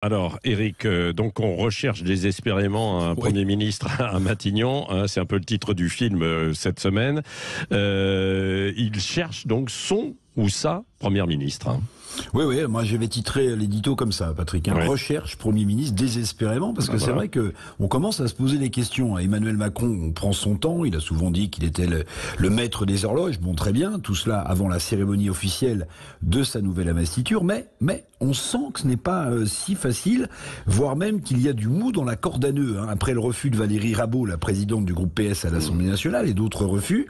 Alors, Éric, donc on recherche désespérément un Premier ministre à Matignon. Hein, c'est un peu le titre du film cette semaine. Il cherche donc son ou sa Première ministre. Hein. Oui, moi je vais titrer l'édito comme ça, Patrick. Recherche Premier ministre désespérément, parce que c'est vrai que on commence à se poser des questions. Emmanuel Macron, on prend son temps. Il a souvent dit qu'il était le maître des horloges. Bon, très bien, tout cela avant la cérémonie officielle de sa nouvelle investiture. Mais on sent que ce n'est pas si facile, voire même qu'il y a du mou dans la corde à nœuds. Hein, après le refus de Valérie Rabault, la présidente du groupe PS à l'Assemblée nationale, et d'autres refus.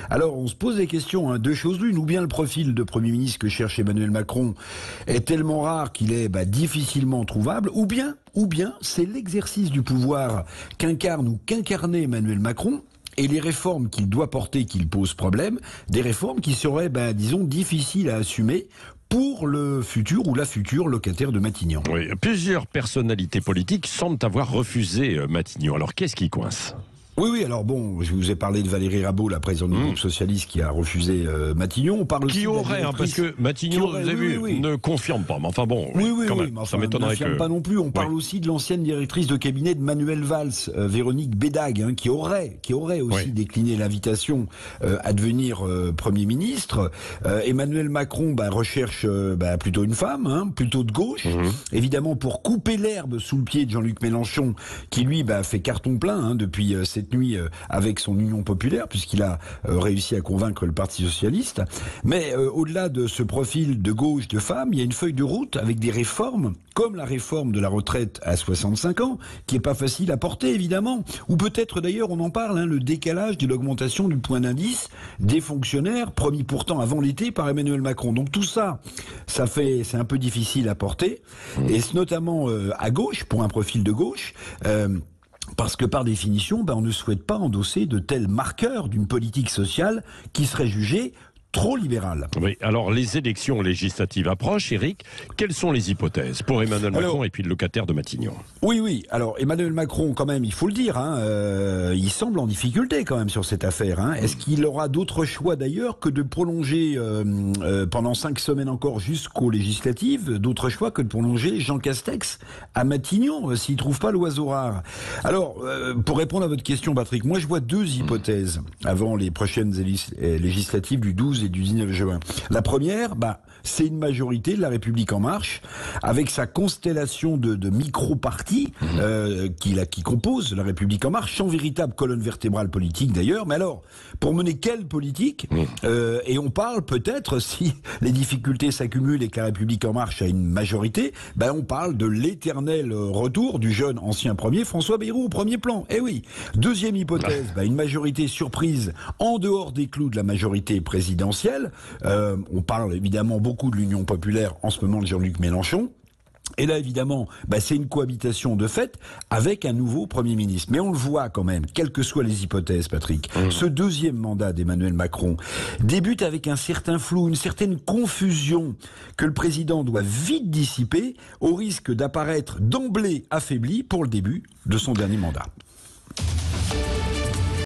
Alors on se pose des questions. Deux choses l'une, ou bien le profil de Premier ministre que cherche Emmanuel Macron est tellement rare qu'il est difficilement trouvable, ou bien c'est l'exercice du pouvoir qu'incarne ou qu'incarnait Emmanuel Macron et les réformes qu'il doit porter qu'il pose problème, des réformes qui seraient, disons, difficiles à assumer pour le futur ou la future locataire de Matignon. Oui, plusieurs personnalités politiques semblent avoir refusé Matignon. Alors qu'est-ce qui coince ? Oui, alors bon, je vous ai parlé de Valérie Rabault, la présidente du groupe socialiste qui a refusé Matignon. On parle qui aurait, parce que Matignon, vous avez vu, ne confirme pas. Mais enfin bon, quand même, ça m'étonnerait que... pas non plus. On parle aussi de l'ancienne directrice de cabinet de Manuel Valls, Véronique Bédag, qui aurait aussi décliné l'invitation à devenir Premier ministre. Emmanuel Macron recherche plutôt une femme, plutôt de gauche, évidemment pour couper l'herbe sous le pied de Jean-Luc Mélenchon, qui lui fait carton plein depuis cette nuit avec son Union populaire, puisqu'il a réussi à convaincre le Parti socialiste. Mais au-delà de ce profil de gauche de femme, il y a une feuille de route avec des réformes, comme la réforme de la retraite à 65 ans, qui est pas facile à porter, évidemment. Ou peut-être, d'ailleurs, on en parle, le décalage de l'augmentation du point d'indice des fonctionnaires, promis pourtant avant l'été par Emmanuel Macron. Donc tout ça, c'est un peu difficile à porter. Et c'est notamment à gauche, pour un profil de gauche, parce que par définition, on ne souhaite pas endosser de tels marqueurs d'une politique sociale qui serait jugée trop libérale. Oui, alors les élections législatives approchent, Éric. Quelles sont les hypothèses pour Emmanuel Macron et puis le locataire de Matignon ? Oui. Alors Emmanuel Macron, quand même, il faut le dire, il semble en difficulté quand même sur cette affaire. Est-ce qu'il aura d'autres choix d'ailleurs que de prolonger pendant 5 semaines encore jusqu'aux législatives, d'autres choix que de prolonger Jean Castex à Matignon s'il trouve pas l'oiseau rare? Alors, pour répondre à votre question, Patrick, moi je vois 2 hypothèses avant les prochaines législatives du 12 et du 19 juin. La première, c'est une majorité de la République En Marche, avec sa constellation de micro-partis qui composent la République En Marche, sans véritable colonne vertébrale politique d'ailleurs. Mais alors, pour mener quelle politique et on parle peut-être, si les difficultés s'accumulent et que la République En Marche a une majorité, on parle de l'éternel retour du jeune ancien premier, François Bayrou, au premier plan. Eh oui. Deuxième hypothèse, une majorité surprise en dehors des clous de la majorité présidentielle. On parle évidemment beaucoup de l'Union populaire en ce moment de Jean-Luc Mélenchon. Et là, évidemment, c'est une cohabitation de fait avec un nouveau Premier ministre. Mais on le voit quand même, quelles que soient les hypothèses, Patrick, ce deuxième mandat d'Emmanuel Macron débute avec un certain flou, une certaine confusion que le président doit vite dissiper au risque d'apparaître d'emblée affaibli pour le début de son dernier mandat.